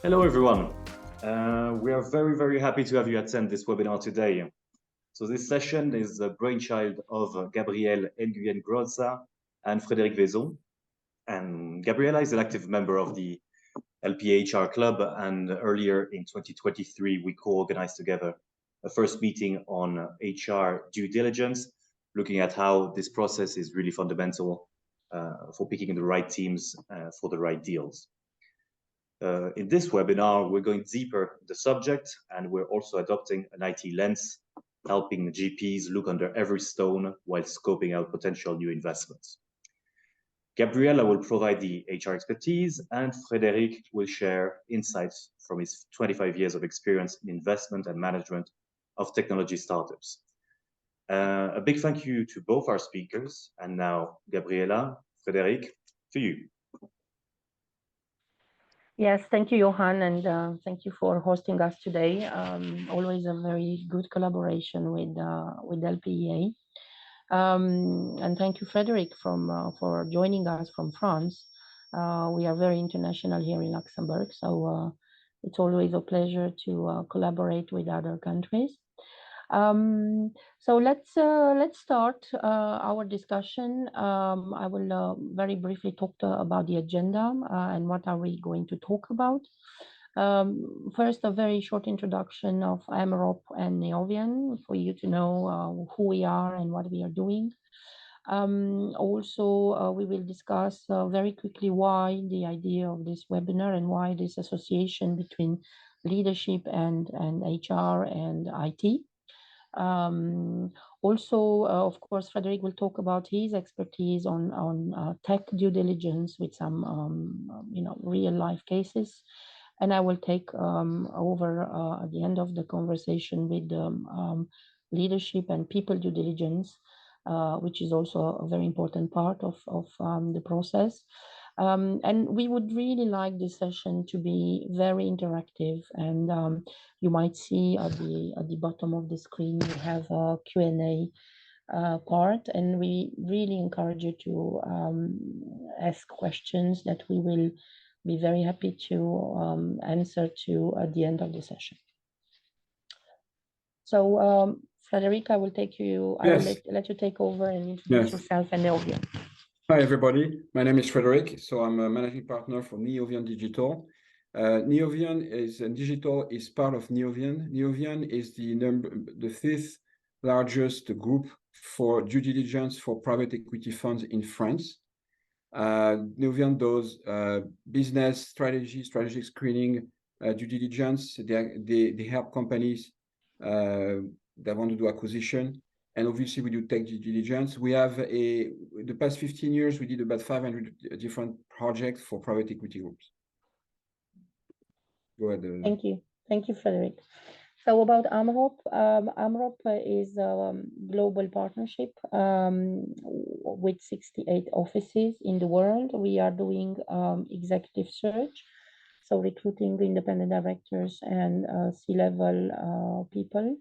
Hello, everyone. We are very, very happy to have you attend this webinar today. So this session is the brainchild of Gabriela Nguyen Groza and Frédéric Vezon. And Gabriela is an active member of the LPEA HR Club, and earlier in 2023, we co-organized together a first meeting on HR due diligence, looking at how this process is really fundamental for picking the right teams for the right deals. In this webinar, we're going deeper in the subject, and we're also adopting an IT lens, helping GPs look under every stone while scoping out potential new investments. Gabriela will provide the HR expertise, and Frédéric will share insights from his 25 years of experience in investment and management of technology startups. A big thank you to both our speakers, and now Gabriela, Frédéric, to you. Yes, thank you, Johan, and thank you for hosting us today. Always a very good collaboration with LPEA. And thank you, Frédéric, for joining us from France. We are very international here in Luxembourg, so it's always a pleasure to collaborate with other countries. So let's start our discussion. I will very briefly talk about the agenda and what are we going to talk about. First, a very short introduction of Amrop and Neovian for you to know who we are and what we are doing. Also, we will discuss very quickly why the idea of this webinar and why this association between leadership and HR and IT. Also, of course, Frédéric will talk about his expertise on tech due diligence with some, real life cases. And I will take over at the end of the conversation with leadership and people due diligence, which is also a very important part of the process. And we would really like this session to be very interactive, and you might see at the bottom of the screen we have a Q&A part, and we really encourage you to ask questions that we will be very happy to answer to at the end of the session. So Frédéric, I will take you. Yes. I will let you take over and introduce yourself and Neovian. Hi, everybody. My name is Frédéric. So I'm a managing partner for Neovian Digital. Neovian is part of Neovian. Neovian is the fifth largest group for due diligence for private equity funds in France. Neovian does business strategy, strategic screening, due diligence. They help companies that want to do acquisition. And obviously, we do tech due diligence. We have the past 15 years, we did about 500 different projects for private equity groups. Go ahead. Thank you, Frédéric. So about Amrop, Amrop is a global partnership with 68 offices in the world. We are doing executive search, so recruiting independent directors and C-level people,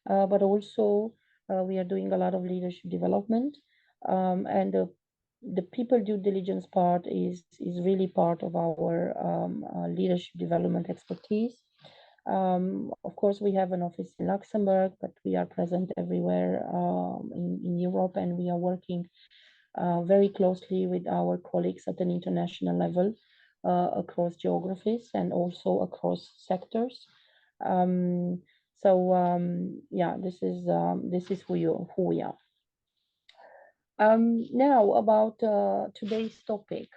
but also we are doing a lot of leadership development, and the people due diligence part is really part of our leadership development expertise. Of course, we have an office in Luxembourg, but we are present everywhere in Europe, and we are working very closely with our colleagues at an international level across geographies and also across sectors. Yeah, this is who we are. Now about today's topic.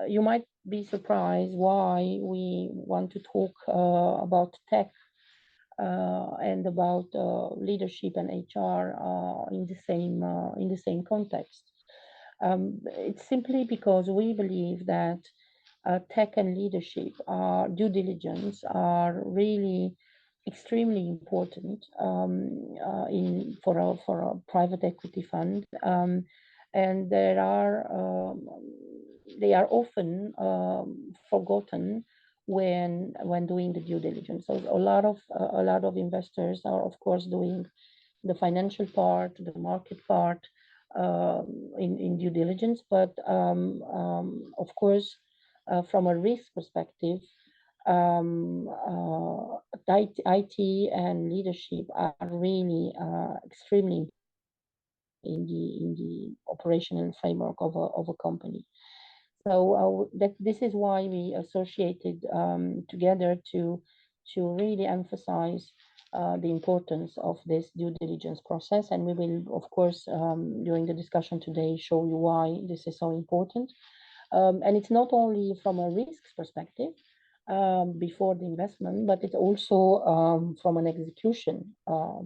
You might be surprised why we want to talk about tech and about leadership and HR in the same context. It's simply because we believe that tech and leadership due diligence are really extremely important for a private equity fund, and they are often forgotten when doing the due diligence. So a lot of investors are, of course, doing the financial part, the market part in due diligence, but of course, from a risk perspective, IT and leadership are really extremely in the operational framework of a company. So this is why we associated together to really emphasize the importance of this due diligence process. And we will, of course, during the discussion today, show you why this is so important. And it's not only from a risks perspective before the investment, but it's also from an execution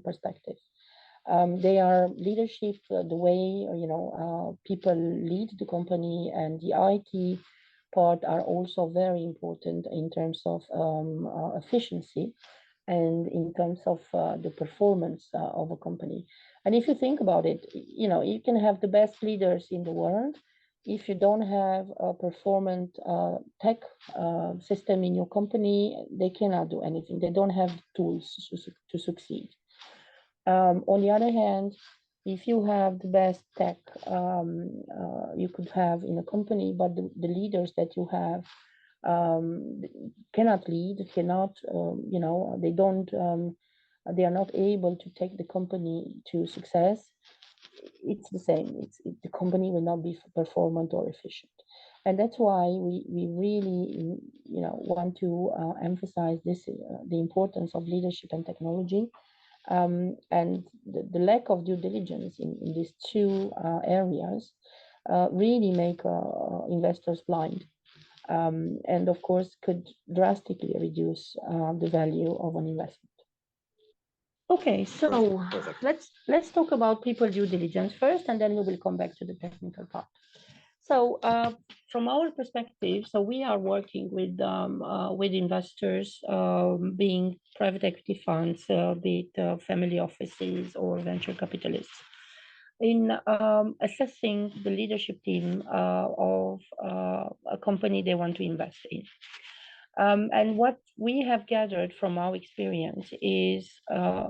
perspective. They are leadership, the way people lead the company, and the IT part are also very important in terms of efficiency and in terms of the performance of a company. And if you think about it, you can have the best leaders in the world. If you don't have a performant tech system in your company, they cannot do anything. They don't have tools to succeed. On the other hand, if you have the best tech you could have in a company, but the leaders that you have cannot lead, cannot, they don't, they are not able to take the company to success, it's the same. The company will not be performant or efficient. And that's why we really, want to emphasize this, the importance of leadership and technology. And the lack of due diligence in these two areas really make investors blind, and of course could drastically reduce the value of an investment. Okay, so let's talk about people due diligence first, and then we will come back to the technical part. So from our perspective, so we are working with investors, being private equity funds, be it family offices or venture capitalists, in assessing the leadership team of a company they want to invest in. And what we have gathered from our experience is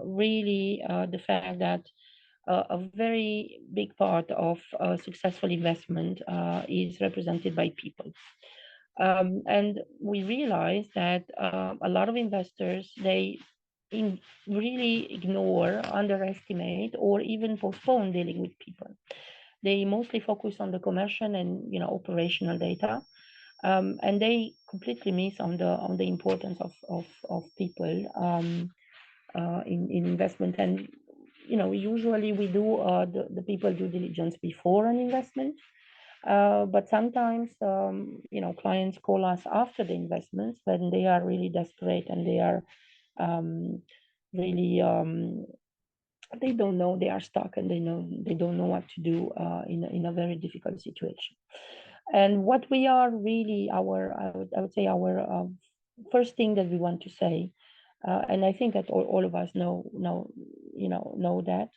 really the fact that a very big part of successful investment is represented by people. And we realize that a lot of investors, they really ignore, underestimate, or even postpone dealing with people. They mostly focus on the commercial and operational data, and they completely miss on the importance of people in investment. And usually we do the people due diligence before an investment, but sometimes clients call us after the investments when they are really desperate and they are really they don't know, they are stuck, and they don't know what to do in a very difficult situation. And what we are really I would say our first thing that we want to say, and I think that all of us know that,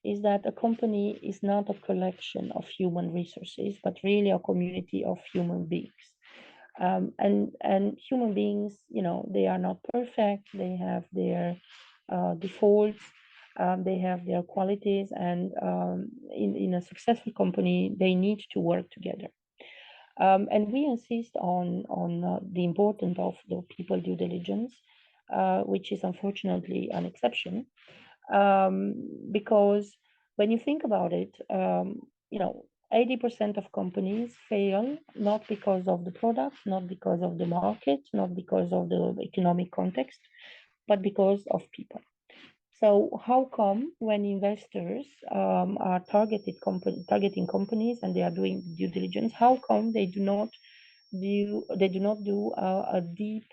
is that a company is not a collection of human resources, but really a community of human beings. And human beings, they are not perfect. They have their defaults. They have their qualities, and in a successful company, they need to work together. And we insist on the importance of the people due diligence, which is unfortunately an exception, because when you think about it, 80% of companies fail not because of the product, not because of the market, not because of the economic context, but because of people. So how come when investors are targeting companies and they are doing due diligence, how come they do not do a deep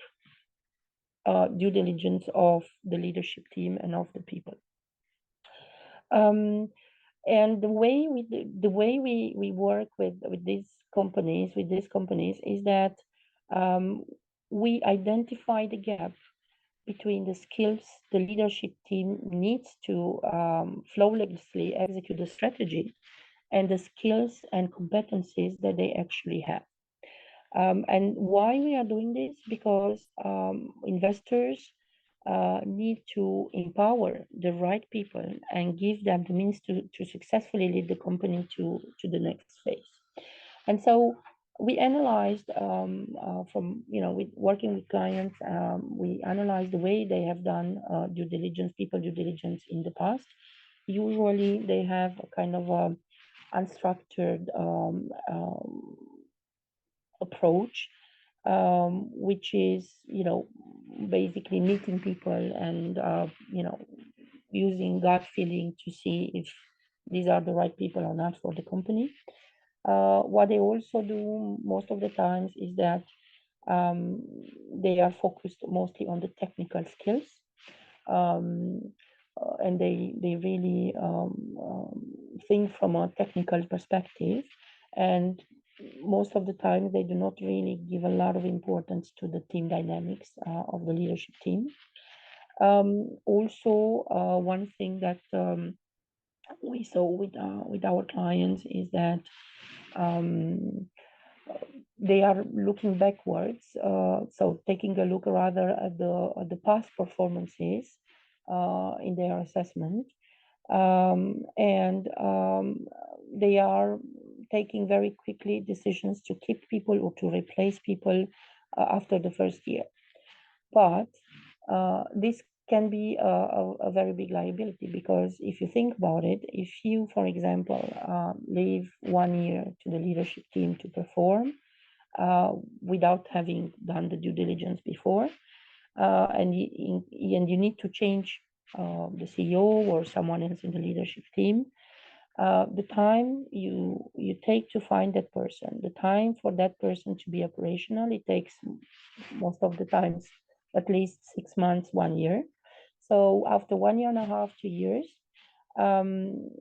due diligence of the leadership team and of the people? And the way we work with these companies is that we identify the gap between the skills the leadership team needs to flawlessly execute the strategy and the skills and competencies that they actually have. And why we are doing this? Because investors need to empower the right people and give them the means to successfully lead the company to the next phase. And so we analyzed from, with working with clients, we analyzed the way they have done due diligence, people due diligence in the past. Usually they have a kind of unstructured approach, which is, basically meeting people and, using gut feeling to see if these are the right people or not for the company. What they also do most of the times is that they are focused mostly on the technical skills, um, and they really think from a technical perspective, and most of the time they do not really give a lot of importance to the team dynamics of the leadership team. Also, one thing that we saw with our clients is that they are looking backwards, so taking a look rather at the past performances in their assessment, and they are taking very quickly decisions to keep people or to replace people after the first year. But this can be a very big liability, because if you think about it, if you, for example, leave 1 year to the leadership team to perform without having done the due diligence before, and you need to change the CEO or someone else in the leadership team, the time you take to find that person, the time for that person to be operational, it takes most of the times at least 6 months, 1 year. So after 1 year and a half, 2 years,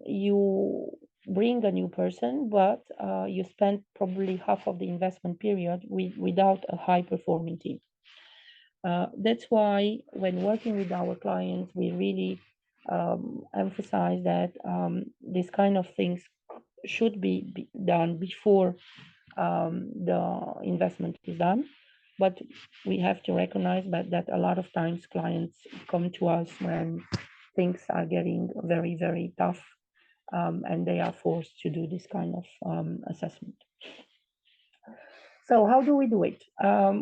you bring a new person, but you spend probably half of the investment period without a high performing team. That's why when working with our clients, we really emphasize that these kind of things should be done before the investment is done. But we have to recognize that a lot of times clients come to us when things are getting very, very tough, and they are forced to do this kind of assessment. So how do we do it?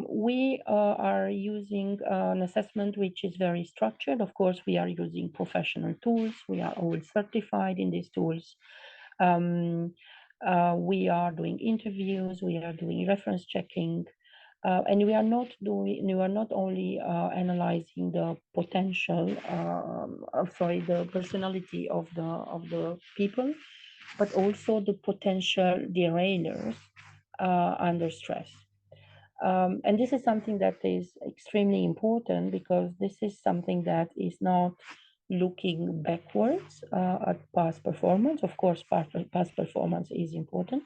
We are using an assessment which is very structured. Of course, we are using professional tools. We are all certified in these tools. We are doing interviews. We are doing reference checking. And we are not only analyzing the potential, the personality of the people, but also the potential derailers under stress. And this is something that is extremely important, because this is something that is not looking backwards at past performance. Of course, past performance is important,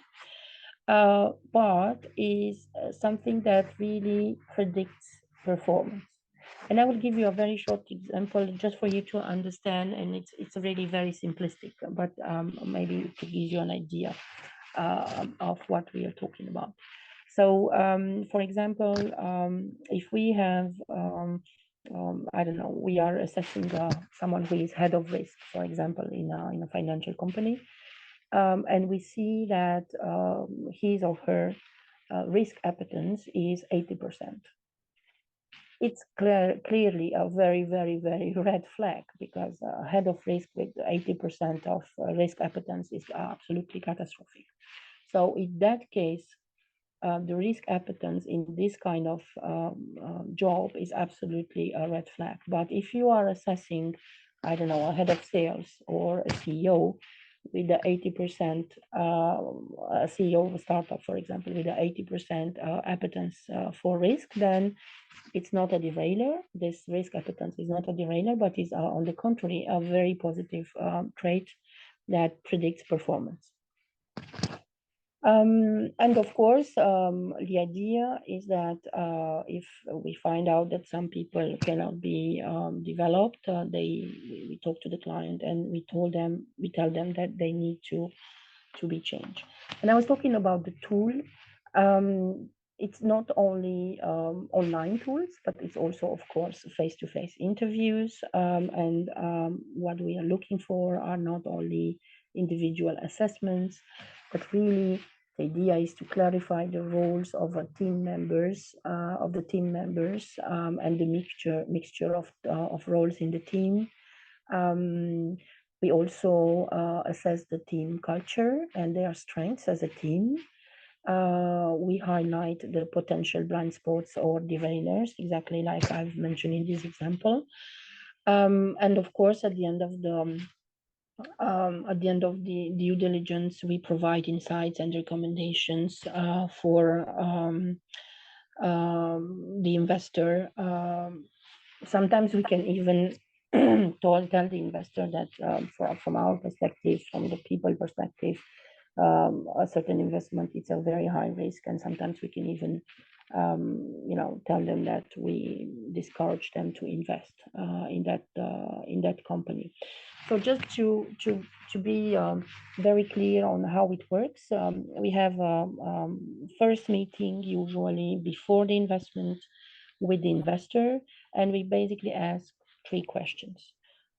but is something that really predicts performance. And I will give you a very short example just for you to understand, and it's really very simplistic, but maybe to give you an idea of what we are talking about. So, for example, if we have, I don't know, we are assessing someone who is head of risk, for example, in a financial company, and we see that his or her risk appetence is 80%. It's clearly a very, very, very red flag, because head of risk with 80% of risk appetence is absolutely catastrophic. So in that case, the risk appetence in this kind of job is absolutely a red flag. But if you are assessing, I don't know, a head of sales or a CEO with the 80%, a CEO of a startup, for example, with the 80% appetence for risk, then it's not a derailer. This risk appetence is not a derailer, but is on the contrary, a very positive trait that predicts performance. And of course, the idea is that if we find out that some people cannot be developed, we talk to the client and we tell them that they need to be changed. And I was talking about the tool. It's not only online tools, but it's also, of course, face-to-face interviews. And what we are looking for are not only individual assessments, but really The idea is to clarify the roles of the team members, and the mixture of roles in the team. We also assess the team culture and their strengths as a team. We highlight the potential blind spots or derailers, exactly like I've mentioned in this example. And of course, at the end of the due diligence, we provide insights and recommendations for the investor. Sometimes we can even tell the investor that from our perspective, from the people perspective, a certain investment, it's a very high risk, and sometimes we can even tell them that we discourage them to invest in that company. So just to be very clear on how it works, we have a first meeting usually before the investment with the investor, and we basically ask 3 questions.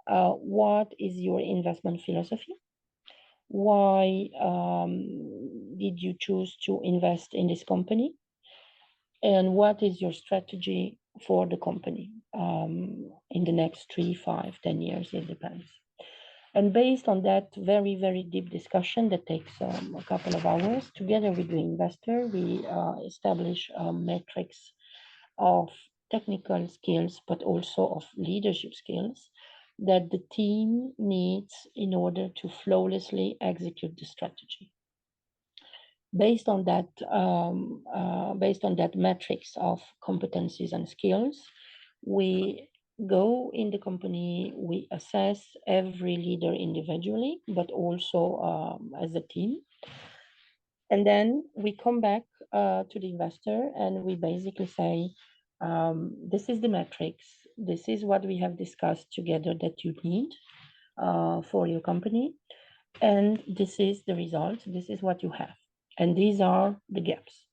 What is your investment philosophy? Why did you choose to invest in this company? And what is your strategy for the company in the next 3, 5, 10 years? It depends. And based on that very, very deep discussion that takes a couple of hours, together with the investor, we establish metrics of technical skills, but also of leadership skills that the team needs in order to flawlessly execute the strategy. Based on that matrix of competencies and skills, we go in the company, we assess every leader individually, but also as a team. And then we come back to the investor and we basically say, this is the metrics, this is what we have discussed together that you need for your company, and this is the result, this is what you have, and these are the gaps.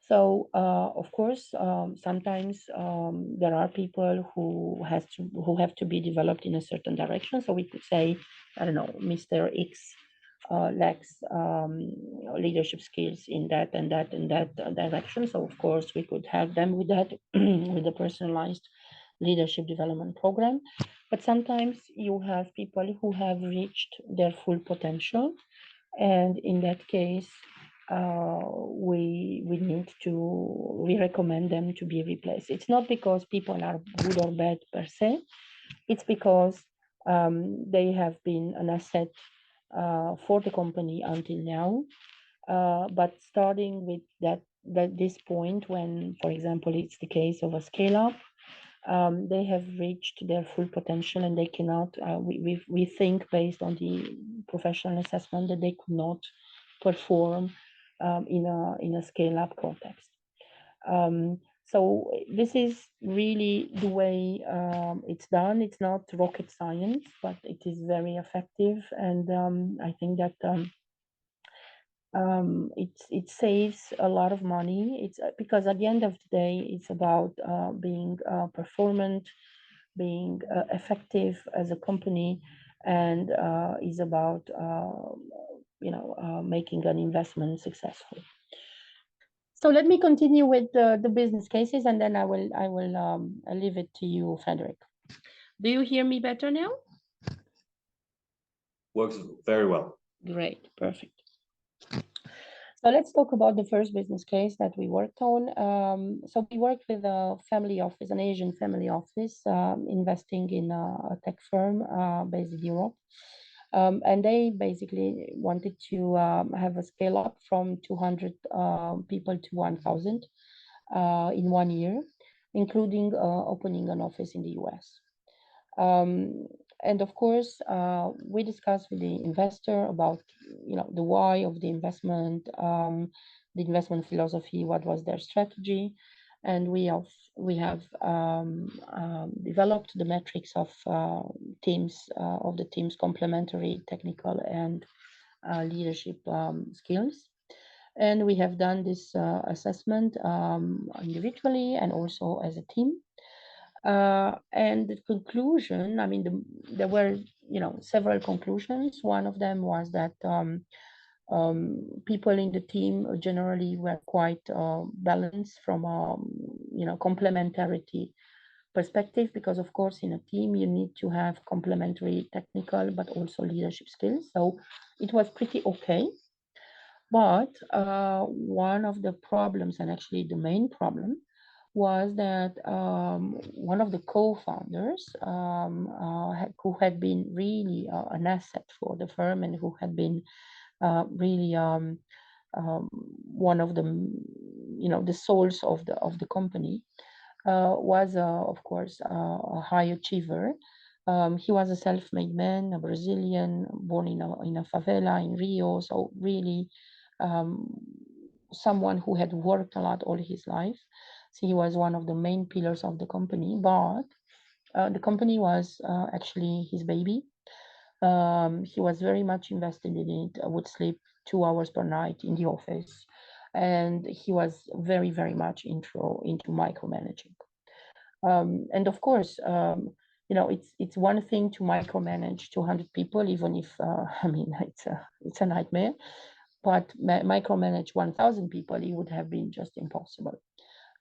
So of course, sometimes there are people who have to be developed in a certain direction. So we could say, I don't know, Mr. X lacks leadership skills in that and that and that direction. So of course, we could help them with that with a personalized leadership development program. But sometimes you have people who have reached their full potential, and in that case, we recommend them to be replaced. It's not because people are good or bad per se. It's because they have been an asset for the company until now. But starting with this point, when, for example, it's the case of a scale up, they have reached their full potential and they cannot, we think based on the professional assessment that they could not perform in a scale up context. So this is really the way it's done. It's not rocket science, but it is very effective. And I think that it saves a lot of money. It's because at the end of the day, it's about being performant, being effective as a company, and is about making an investment successful. So let me continue with the business cases, and then I will leave it to you, Frédéric. Do you hear me better now? Works very well. Great, perfect. So let's talk about the first business case that we worked on. So we worked with a family office, an Asian family office, investing in a tech firm based in Europe. And they basically wanted to have a scale up from 200 people to 1,000 in 1 year, including opening an office in the US. And of course, we discussed with the investor about, the why of the investment philosophy, what was their strategy, and we have developed the metrics of the team's complementary technical and leadership skills. And we have done this assessment individually and also as a team. And the conclusion, there were, several conclusions. One of them was that People in the team generally were quite balanced from complementarity perspective, because of course in a team you need to have complementary technical but also leadership skills. So it was pretty okay. But one of the problems, and actually the main problem, was that one of the co-founders who had been really an asset for the firm and who had been really one of the the souls of the company, was of course a high achiever. He was a self-made man, a Brazilian, born in a favela in Rio, so really someone who had worked a lot all his life. So he was one of the main pillars of the company, but the company was actually his baby. He was very much invested in it, would sleep 2 hours per night in the office, and he was very, very much into micromanaging. And of course, it's one thing to micromanage 200 people, even if I mean it's a nightmare. But micromanage 1,000 people, it would have been just impossible.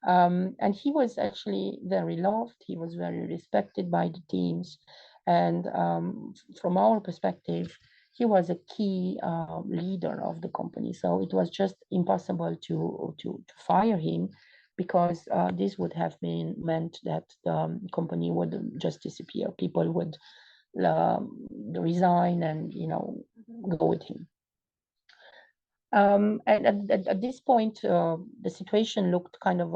And he was actually very loved. He was very respected by the teams. And from our perspective, he was a key leader of the company. So it was just impossible to fire him, because this would have meant that the company would just disappear. People would resign and go with him. And at this point, the situation looked kind of,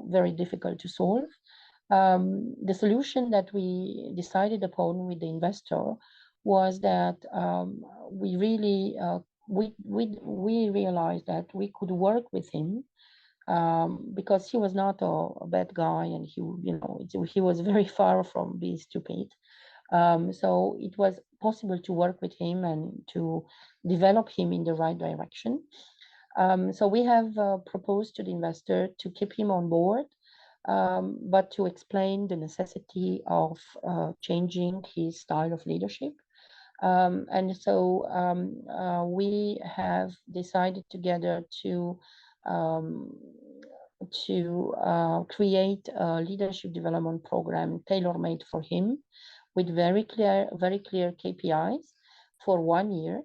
very difficult to solve. The solution that we decided upon with the investor was that we really we realized that we could work with him, because he was not a bad guy, and he was very far from being stupid. So it was possible to work with him and to develop him in the right direction. So we have proposed to the investor to keep him on board, but to explain the necessity of changing his style of leadership. And so we have decided together to create a leadership development program tailor-made for him, with very clear KPIs for 1 year.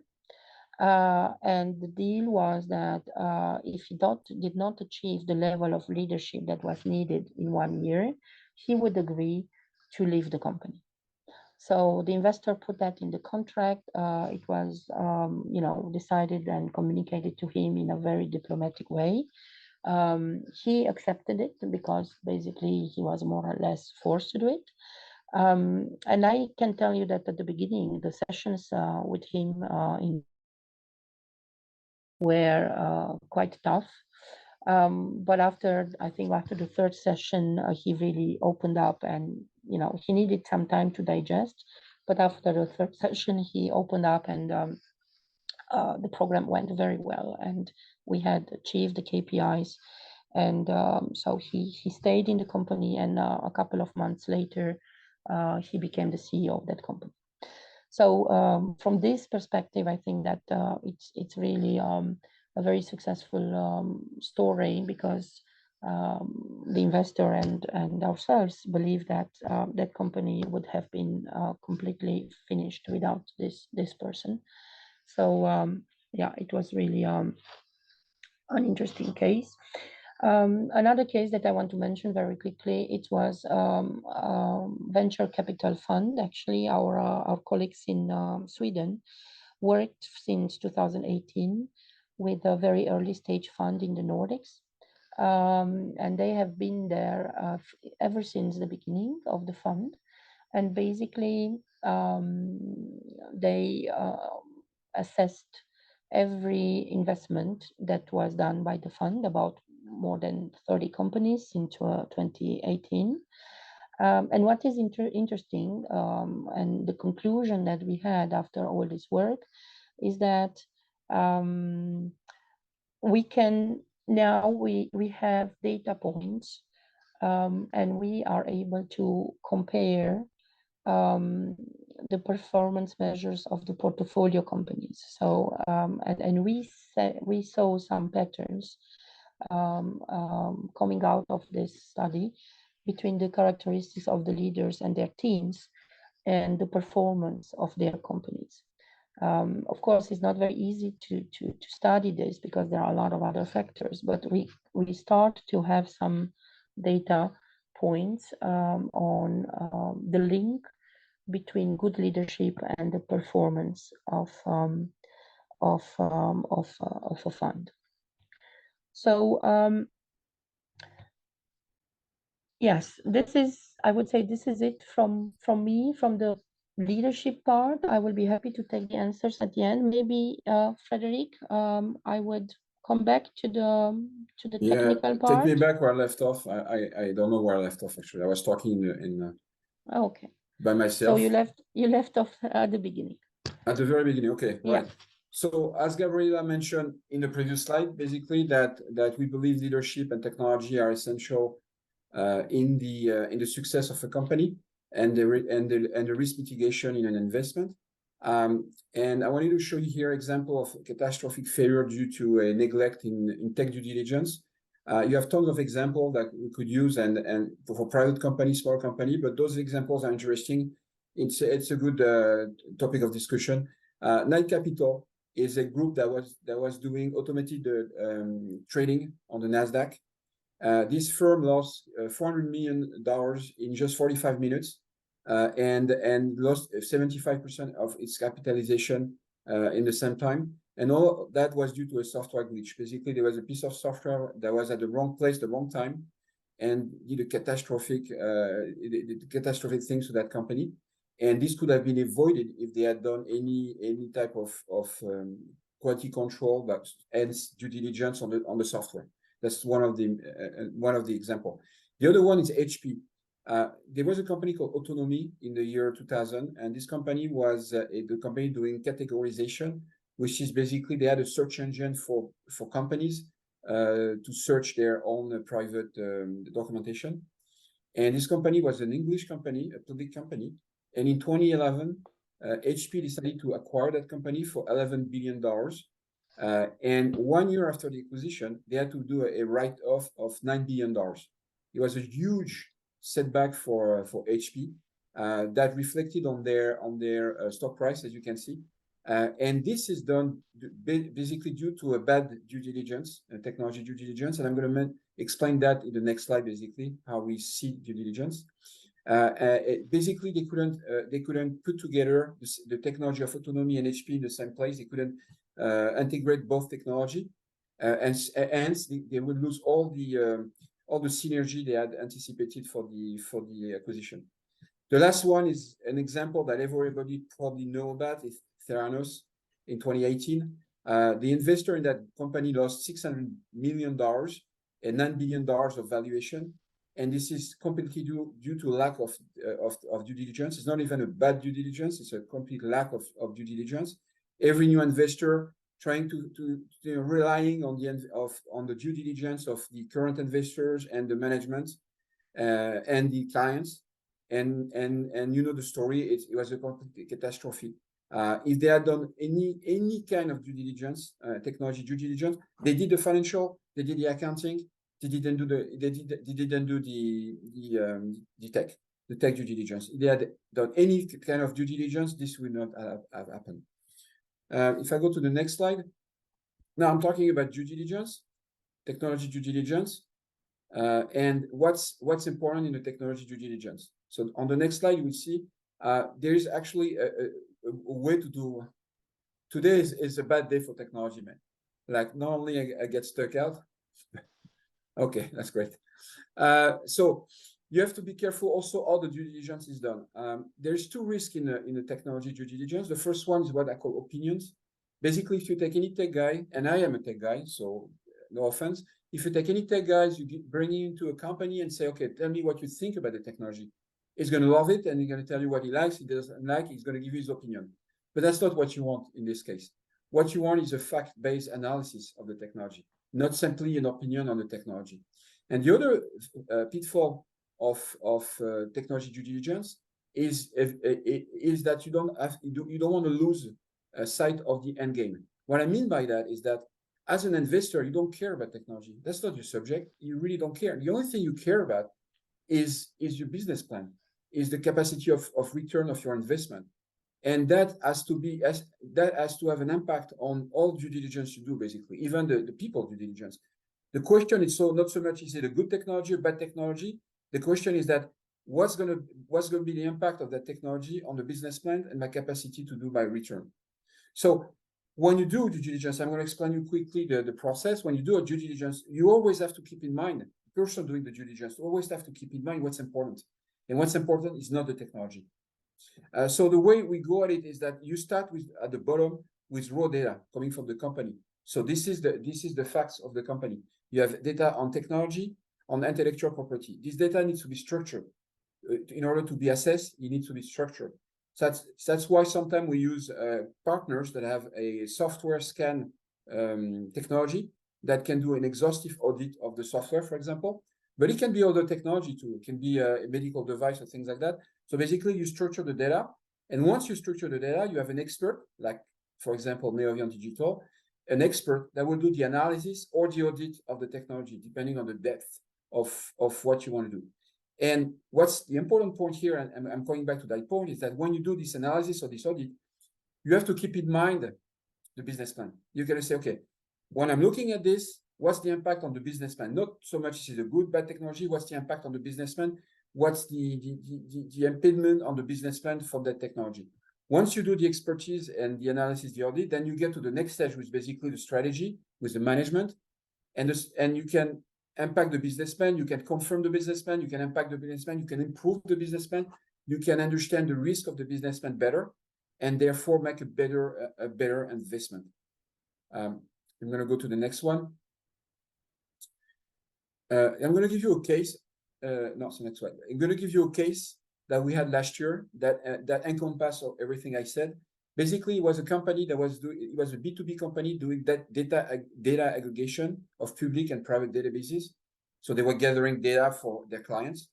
And the deal was that if he did not achieve the level of leadership that was needed in 1 year, he would agree to leave the company. So the investor put that in the contract. It was, decided and communicated to him in a very diplomatic way. He accepted it because basically he was more or less forced to do it. And I can tell you that at the beginning, the sessions with him were quite tough. But I think after the third session, he really opened up, and he needed some time to digest. But after the third session, he opened up, and the program went very well, and we had achieved the KPIs. And so he stayed in the company, and a couple of months later, he became the CEO of that company. So from this perspective, I think that it's really a very successful story, because the investor and ourselves believe that that company would have been completely finished without this person. So yeah, it was really an interesting case. Another case that I want to mention very quickly, it was venture capital fund. Actually, our colleagues in Sweden worked since 2018 with a very early stage fund in the Nordics. And they have been there ever since the beginning of the fund. And basically, they assessed every investment that was done by the fund, about more than 30 companies into 2018. And what is interesting, and the conclusion that we had after all this work, is that we have data points, and we are able to compare the performance measures of the portfolio companies. So, and we saw some patterns coming out of this study between the characteristics of the leaders and their teams and the performance of their companies. Of course, it's not very easy to study this because there are a lot of other factors, but we start to have some data points on the link between good leadership and the performance of a fund. So yes, I would say this is it from me, from the leadership part. I will be happy to take the answers at the end. Maybe Frédéric, I would come back to the technical part. Take me back where I left off. I don't know where I left off actually. I was talking okay. by myself. So you left off at the beginning. At the very beginning, okay, right. Yeah. So as Gabriela mentioned in the previous slide, basically that we believe leadership and technology are essential in the success of a company and the risk mitigation in an investment. And I wanted to show you here example of catastrophic failure due to a neglect in tech due diligence. You have tons of examples that we could use and for private companies, small company, but those examples are interesting. It's a good topic of discussion. Knight Capital is a group that was doing automated trading on the Nasdaq. This firm lost $400 million in just 45 minutes and lost 75% of its capitalization in the same time. And all that was due to a software glitch. Basically, there was a piece of software that was at the wrong place, the wrong time, and did a catastrophic things to that company. And this could have been avoided if they had done any type of quality control, that ends due diligence on the software. That's one of the example. The other one is HP. There was a company called Autonomy in the year 2000, and this company was the company doing categorization, which is basically they had a search engine for companies to search their own private documentation. And this company was an English company, a public company. And in 2011, HP decided to acquire that company for $11 billion. And 1 year after the acquisition, they had to do a write-off of $9 billion. It was a huge setback for HP that reflected on their stock price, as you can see. And this is done basically due to a bad due diligence, technology due diligence. And I'm going to explain that in the next slide, basically, how we see due diligence. Basically, they couldn't put together the technology of Autonomy and HP in the same place. They couldn't integrate both technology, and hence they would lose all the synergy they had anticipated for the acquisition. The last one is an example that everybody probably know about is Theranos in 2018. The investor in that company lost $600 million and $9 billion of valuation. And this is completely due to lack of due diligence. It's not even a bad due diligence; it's a complete lack of due diligence. Every new investor trying to relying on the due diligence of the current investors and the management and the clients, and you know the story. It was a complete catastrophe. If they had done any kind of due diligence, technology due diligence, they did the financial, they did the accounting. They didn't do the tech due diligence. If they had done any kind of due diligence, this would not have happened. If I go to the next slide, now I'm talking about due diligence, technology due diligence, and what's important in the technology due diligence. So on the next slide, you will see there is actually a way to do. Today is a bad day for technology, man. Like not only I get stuck out. Okay, that's great. So you have to be careful also how the due diligence is done. There's two risks in the technology due diligence. The first one is what I call opinions. Basically, if you take any tech guy, and I am a tech guy, so no offense. If you take any tech guys, you bring him into a company and say, okay, tell me what you think about the technology. He's going to love it, and he's going to tell you what he likes, he doesn't like, he's going to give you his opinion. But that's not what you want in this case. What you want is a fact-based analysis of the technology, not simply an opinion on the technology. And the other pitfall of technology due diligence is that you don't want to lose sight of the end game. What I mean by that is that as an investor, you don't care about technology. That's not your subject. You really don't care. The only thing you care about is your business plan, is the capacity of return of your investment. And that has to have an impact on all due diligence you do, basically, even the people due diligence. The question is not so much is it a good technology or bad technology. The question is that what's gonna be the impact of that technology on the business plan and my capacity to do my return. So when you do due diligence, I'm going to explain you quickly the process. When you do a due diligence, you always have to keep in mind, the person doing the due diligence always have to keep in mind what's important. And what's important is not the technology. So the way we go at it is that you start at the bottom with raw data coming from the company. So this is the facts of the company. You have data on technology, on intellectual property. This data needs to be structured. In order to be assessed, it needs to be structured. So that's why sometimes we use partners that have a software scan technology that can do an exhaustive audit of the software, for example. But it can be other technology too. It can be a medical device or things like that. So basically, you structure the data. And once you structure the data, you have an expert, like, for example, Neovian Digital, an expert that will do the analysis or the audit of the technology, depending on the depth of what you want to do. And what's the important point here, and I'm going back to that point, is that when you do this analysis or this audit, you have to keep in mind the business plan. You're going to say, okay, when I'm looking at this, what's the impact on the business plan? Not so much is it a good, bad technology. What's the impact on the business plan? What's the impediment on the business plan for that technology? Once you do the expertise and the analysis, the audit, then you get to the next stage, which is basically the strategy with the management. And you can impact the business plan, you can confirm the business plan, you can impact the business plan, you can improve the business plan, you can understand the risk of the business plan better, and therefore make a better investment. I'm going to go to the next one. I'm going to give you a case. No, it's the next one. I'm going to give you a case that we had last year that encompassed everything I said. Basically, it was a company that was it was a B2B company doing that data aggregation of public and private databases. So they were gathering data for their clients.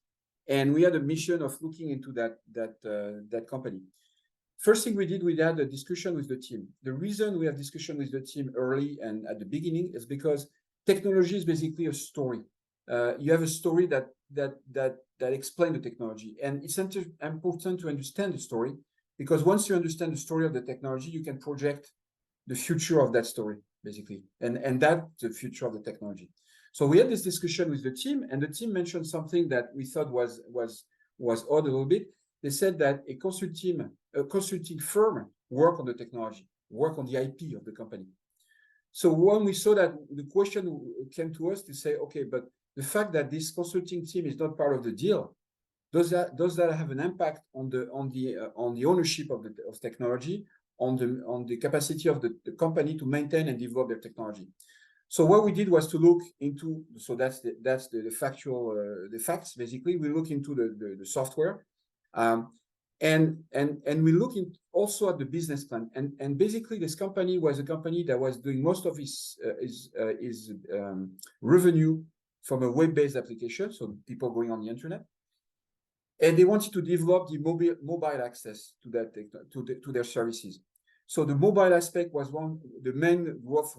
And we had a mission of looking into that company. First thing we did, we had a discussion with the team. The reason we have discussion with the team early and at the beginning is because technology is basically a story. You have a story that explains the technology. And it's important to understand the story, because once you understand the story of the technology, you can project the future of that story, basically. And that's the future of the technology. So we had this discussion with the team, and the team mentioned something that we thought was odd a little bit. They said that a consulting firm work on the technology, work on the IP of the company. So when we saw that, the question came to us to say, okay, but the fact that this consulting team is not part of the deal, does that have an impact on the ownership of technology, on the capacity of the company to maintain and develop their technology? So what we did was to look into, so that's the factual, the facts, basically. We look into the software, and we look also at the business plan. And basically, this company was a company that was doing most of its revenue from a web-based application, so people going on the internet. And they wanted to develop the mobile access to that to their services. So the mobile aspect was the main growth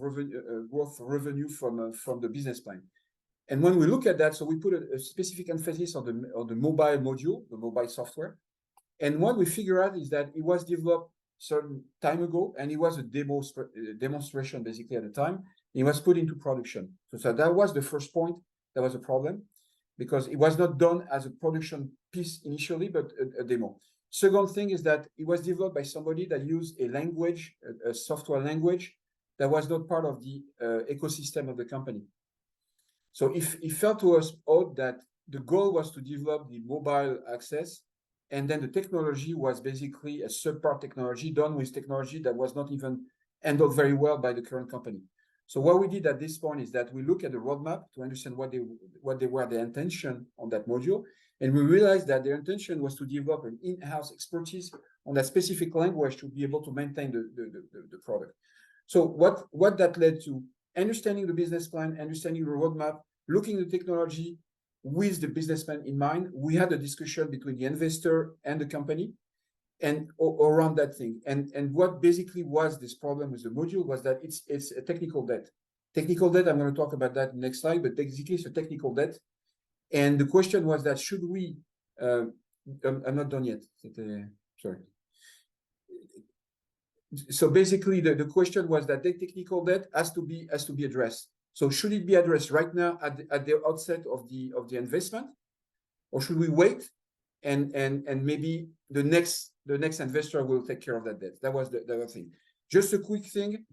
revenue from the business plan. And when we look at that, so we put a specific emphasis on the mobile module, the mobile software. And what we figure out is that it was developed certain time ago, and it was a demonstration basically at the time. It was put into production. So that was the first point. That was a problem, because it was not done as a production piece initially, but a demo. Second thing is that it was developed by somebody that used a language, a software language, that was not part of the ecosystem of the company. So it felt to us odd that the goal was to develop the mobile access, and then the technology was basically a subpart technology done with technology that was not even handled very well by the current company. So what we did at this point is that we look at the roadmap to understand what they were their intention on that module. And we realized that their intention was to develop an in-house expertise on that specific language to be able to maintain the product. So what that led to, understanding the business plan, understanding the roadmap, looking at the technology, with the businessman in mind. We had a discussion between the investor and the company, and around that thing. And what basically was this problem with the module was that it's a technical debt. Technical debt, I'm going to talk about that next slide, but basically it's a technical debt. And the question was that should we, I'm not done yet. Sorry. So basically the question was that the technical debt has to be addressed. So should it be addressed right now at the outset of the investment, or should we wait and maybe the next investor will take care of that debt? That was the other thing. Just a quick thing.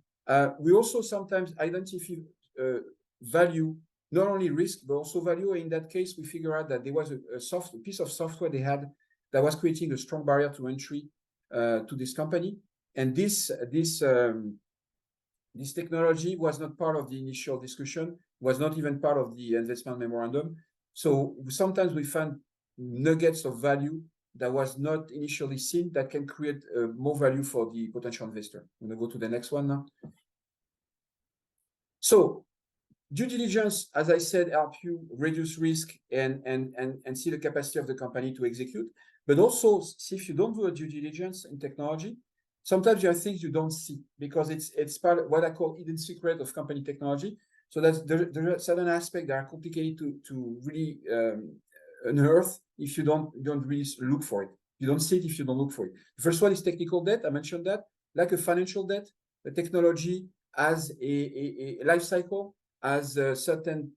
We also sometimes identify value, not only risk, but also value. In that case, we figure out that there was a piece of software they had that was creating a strong barrier to entry to this company. And this technology was not part of the initial discussion, was not even part of the investment memorandum. So sometimes we find nuggets of value that was not initially seen that can create more value for the potential investor. I'm going to go to the next one now. So due diligence, as I said, help you reduce risk and see the capacity of the company to execute. But also, see if you don't do a due diligence in technology, sometimes there are things you don't see because it's part of what I call hidden secret of company technology. So there are certain aspects that are complicated to really unearth if you don't really look for it. You don't see it if you don't look for it. The first one is technical debt. I mentioned that. Like a financial debt, the technology has a life cycle, has a certain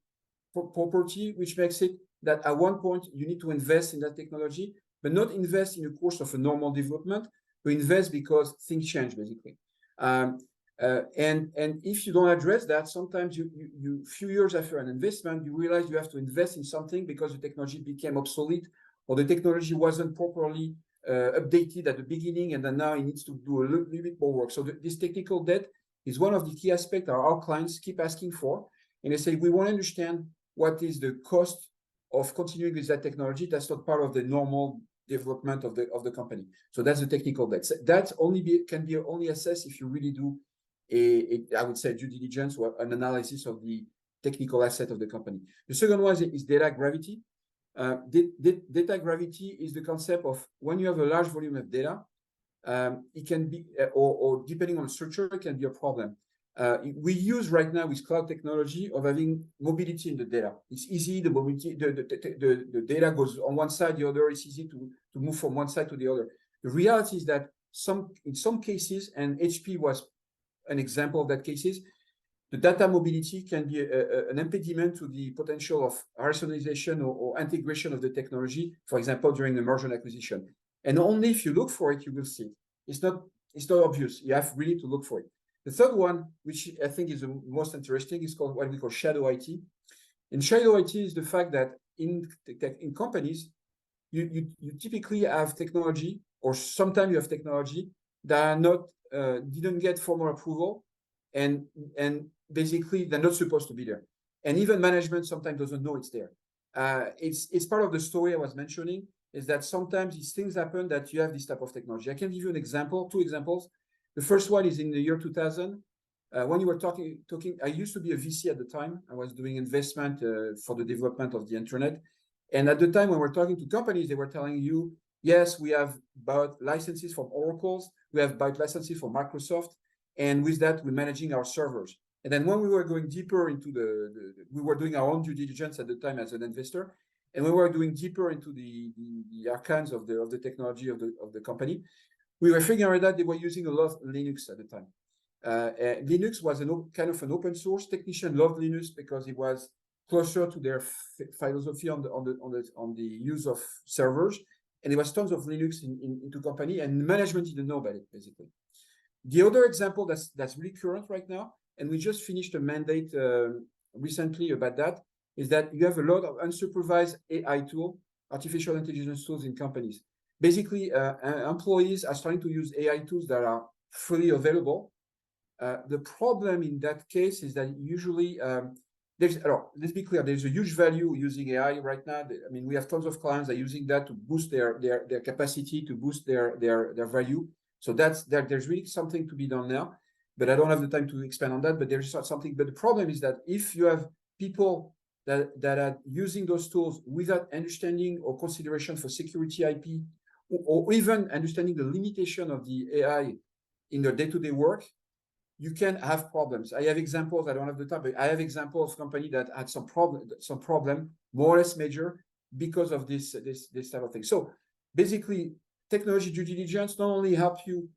property, which makes it that at one point you need to invest in that technology, but not invest in the course of a normal development, but invest because things change, basically. And if you don't address that, sometimes you few years after an investment, you realize you have to invest in something because the technology became obsolete or the technology wasn't properly updated at the beginning, and then now it needs to do a little bit more work. So this technical debt is one of the key aspects that our clients keep asking for. And they say, we want to understand what is the cost of continuing with that technology. That's not part of the normal development of the company. So that's the technical debt. That can be only assessed if you really do I would say due diligence or an analysis of the technical asset of the company. The second one is data gravity. Data gravity is the concept of when you have a large volume of data, it can be, or depending on the structure, it can be a problem. We use right now with cloud technology of having mobility in the data. It's easy, the mobility, the data goes on one side, the other. It's easy to move from one side to the other. The reality is that in some cases, and HP was an example of that cases, the data mobility can be an impediment to the potential of rationalization or integration of the technology, for example, during the merger and acquisition. And only if you look for it, you will see it. It's not obvious. You have really to look for it. The third one, which I think is the most interesting, is called what we call shadow IT. And shadow IT is the fact that in companies, you typically have technology, or sometimes you have technology that are not didn't get formal approval, and basically they're not supposed to be there. And even management sometimes doesn't know it's there. It's part of the story I was mentioning, is that sometimes these things happen that you have this type of technology. I can give you an example, 2 examples. The first one is in the year 2000. When you were talking, I used to be a VC at the time. I was doing investment for the development of the internet. And at the time when we're talking to companies, they were telling you, yes, we have bought licenses from Oracle's, we have bought licenses from Microsoft, and with that, we're managing our servers. And then when we were going deeper into we were doing our own due diligence at the time as an investor, and we were doing deeper into the arcans of the technology of the company, we were figuring out they were using a lot of Linux at the time. Linux was kind of an open source. Technicians loved Linux because it was closer to their philosophy on the use of servers, and there was tons of Linux into company, and management didn't know about it, basically. The other example that's really current right now, and we just finished a mandate recently about that, is that you have a lot of unsupervised AI artificial intelligence tools in companies. Basically, employees are starting to use AI tools that are freely available. The problem in that case is that usually, let's be clear, there's a huge value using AI right now. I mean, we have tons of clients that are using that to boost their capacity, to boost their value. So there's really something to be done now, but I don't have the time to expand on that, but there's something. But the problem is that if you have people that are using those tools without understanding or consideration for security IP, or even understanding the limitation of the AI in their day-to-day work, you can have problems. I have examples, I don't have the time, but I have examples of company that had some problem, more or less major, because of this type of thing. So basically, technology due diligence not only help you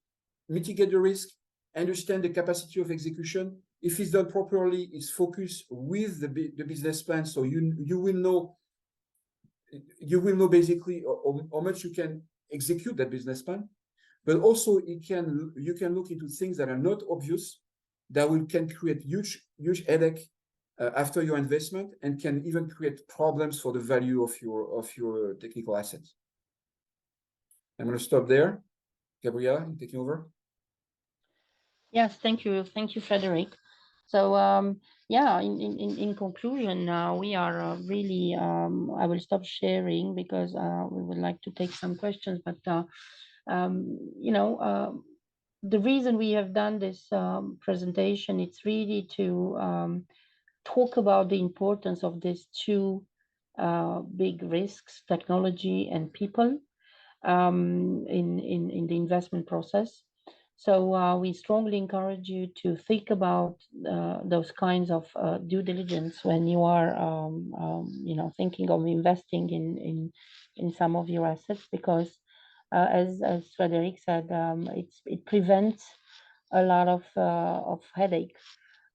mitigate the risk, understand the capacity of execution. If it's done properly, it's focused with the business plan, so you will know basically how much you can execute that business plan. But also you can look into things that are not obvious, that can create huge headache after your investment, and can even create problems for the value of your technical assets. I'm going to stop there. Gabriela, you taking over? Yes, thank you, Frédéric. So yeah, in conclusion, we are really. I will stop sharing because we would like to take some questions, but you know, the reason we have done this presentation, it's really to talk about the importance of these two big risks, technology and people, in the investment process. So we strongly encourage you to think about those kinds of due diligence when you are, you know, thinking of investing in some of your assets, because as Frédéric said, it prevents a lot of headache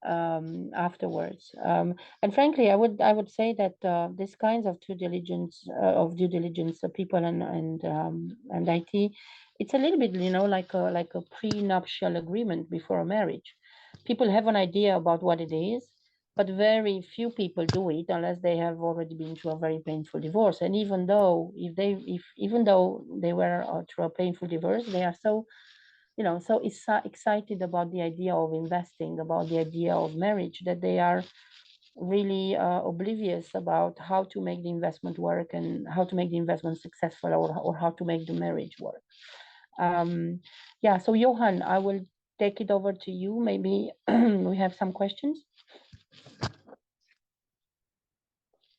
afterwards. And frankly, I would say that these kinds of due diligence people and IT, it's a little bit, you know, like a prenuptial agreement before a marriage. People have an idea about what it is, but very few people do it unless they have already been through a very painful divorce. And even though even though they were through a painful divorce, they are so, you know, so excited about the idea of investing, about the idea of marriage, that they are really oblivious about how to make the investment work and how to make the investment successful, or how to make the marriage work. Yeah, so Johan, I will take it over to you. Maybe we have some questions.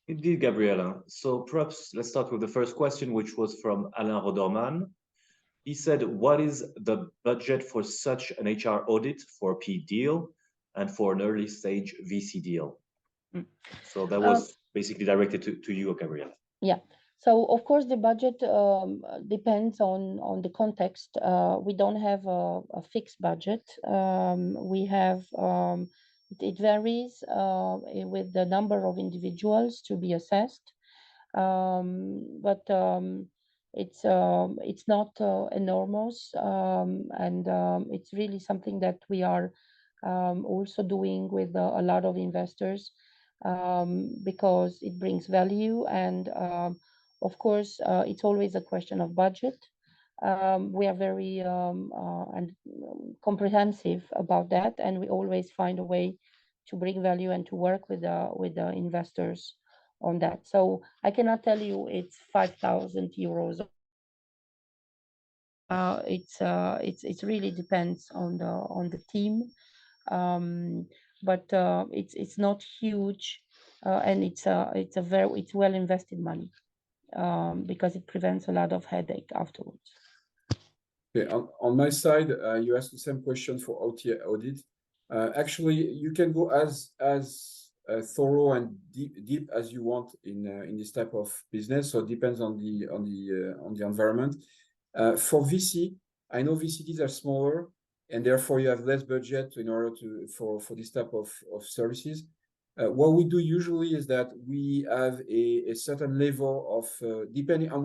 Indeed, Gabriela. So perhaps let's start with the first question, which was from Alain Rodorman. He said, what is the budget for such an HR audit for a P deal and for an early stage VC deal? So that was basically directed to you, Gabriela. Yeah. So of course the budget depends on the context. We don't have a fixed budget. We have it varies with the number of individuals to be assessed, but it's not enormous, and it's really something that we are also doing with a lot of investors, because it brings value, and of course it's always a question of budget. We are very and comprehensive about that, and we always find a way to bring value and to work with the investors on that. So I cannot tell you it's 5,000 euros. It really depends on the team, but it's not huge, and it's well invested money, because it prevents a lot of headache afterwards. Okay, on my side, you asked the same question for audit. Actually, you can go as thorough and deep as you want in this type of business. So it depends on the environment. For VC, I know VCTs are smaller, and therefore you have less budget in order for this type of services. What we do usually is that we have a certain level of depending on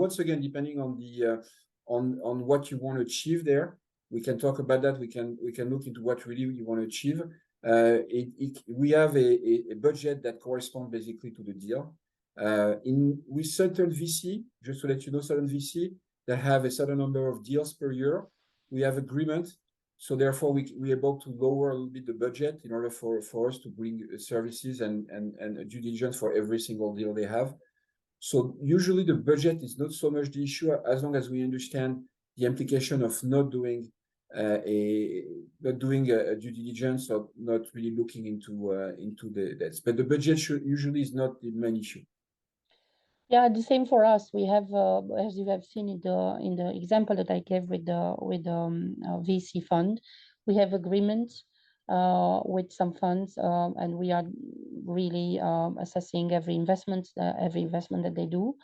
the on what you want to achieve there. We can talk about that. We can look into what really you want to achieve. We have a budget that corresponds basically to the deal. With certain VC, just to let you know, certain VC that have a certain number of deals per year, we have agreement. So therefore, we're able to lower a little bit the budget in order for us to bring services and due diligence for every single deal they have. So usually the budget is not so much the issue, as long as we understand the implication of not doing not doing a due diligence or not really looking into that. But the budget usually is not the main issue. Yeah, the same for us. We have, as you have seen in the example that I gave with the VC fund, we have agreements with some funds, and we are really assessing every investment that they do,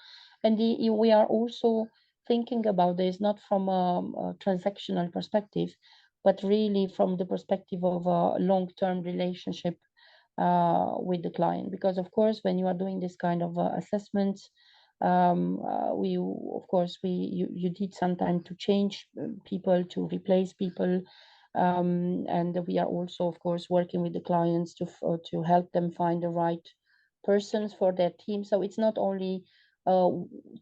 and we are also thinking about this not from a transactional perspective, but really from the perspective of a long-term relationship with the client. Because of course, when you are doing this kind of assessments, you need some time to change people, to replace people, and we are also, of course, working with the clients to help them find the right persons for their team. So it's not only a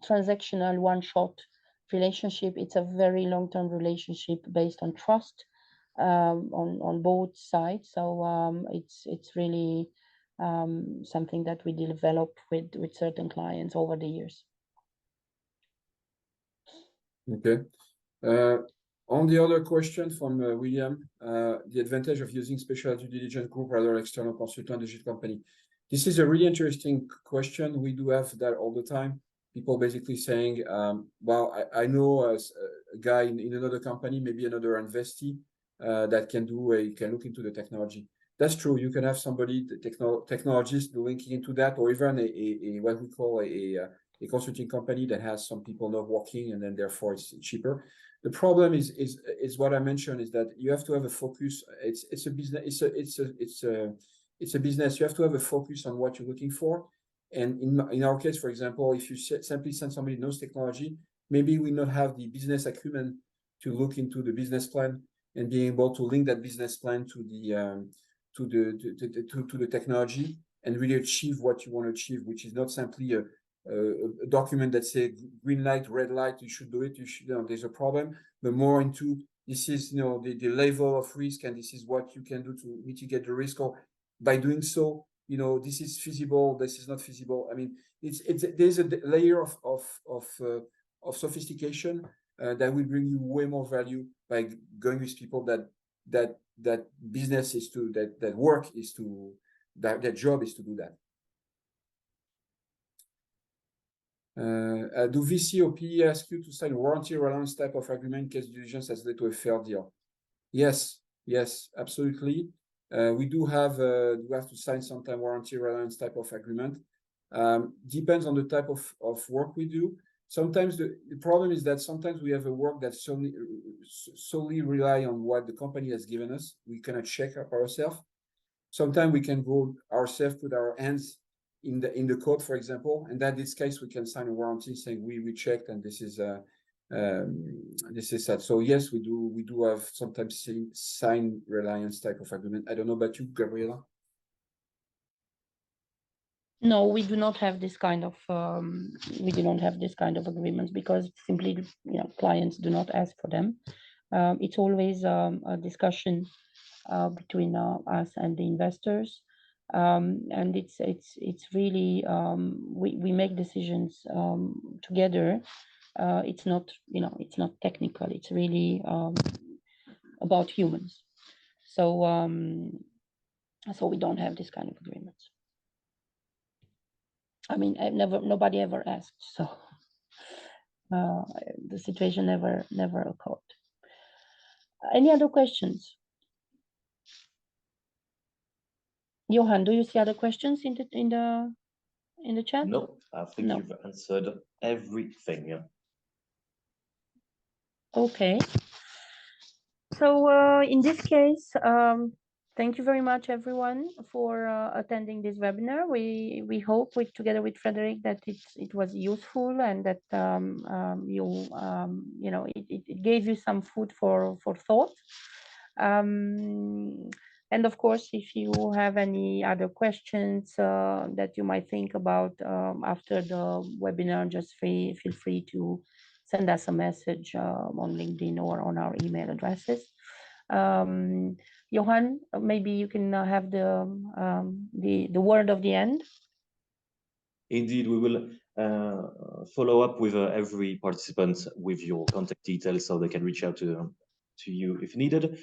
transactional one-shot relationship; it's a very long-term relationship based on trust on both sides. So it's really something that we develop with certain clients over the years. Okay. On the other question from William, the advantage of using specialized due diligence group rather external consultant digital company. This is a really interesting question. We do have that all the time. People basically saying, well, I know a guy in another company, maybe another investee that can look into the technology. That's true. You can have somebody, the technologist, linking into that, or even a what we call a consulting company that has some people not working, and then therefore it's cheaper. The problem is what I mentioned, is that you have to have a focus. It's a business. It's a business. You have to have a focus on what you're looking for. And in our case, for example, if you simply send somebody who knows technology, maybe we not have the business acumen to look into the business plan and being able to link that business plan to the technology and really achieve what you want to achieve, which is not simply a document that says green light, red light, you should do it, there's a problem, but more into this is the level of risk, and this is what you can do to mitigate the risk, or by doing so, this is feasible, this is not feasible. I mean, there's a layer of sophistication that will bring you way more value by going with people that business is to, that work is to, that job is to do that. Do VC or PE ask you to sign a warranty allowance type of agreement in case due diligence has led to a fair deal? Yes, absolutely. We do have to sign sometime warranty allowance type of agreement. Depends on the type of work we do. Sometimes the problem is that sometimes we have a work that solely rely on what the company has given us. We cannot check up ourselves. Sometimes we can go ourselves, put our hands in the code, for example, and that this case we can sign a warranty saying we checked and this is that. So yes, we do have sometimes sign reliance type of agreement. I don't know about you, Gabriela. No, we do not have this kind of agreements, because simply clients do not ask for them. It's always a discussion between us and the investors, and it's really we make decisions together. It's not technical. It's really about humans. So we don't have this kind of agreements. I mean, nobody ever asked, so the situation never occurred. Any other questions? Johan, do you see other questions in the chat? No, I think you've answered everything. Yeah. Okay. So in this case, thank you very much, everyone, for attending this webinar. We hope, together with Frédéric, that it was useful, and that it gave you some food for thought. And of course, if you have any other questions that you might think about after the webinar, just feel free to send us a message on LinkedIn or on our email addresses. Johan, maybe you can have the word of the end. Indeed, we will follow up with every participant with your contact details so they can reach out to to you if needed.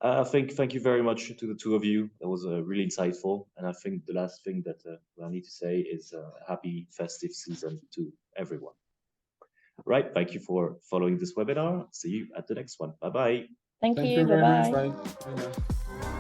Thank you very much to the two of you. That was really insightful. And I think the last thing that I need to say is happy festive season to everyone. Right. Thank you for following this webinar. See you at the next one. Bye-bye. Thank Thank you. you very much. Bye-bye. Bye. Bye now.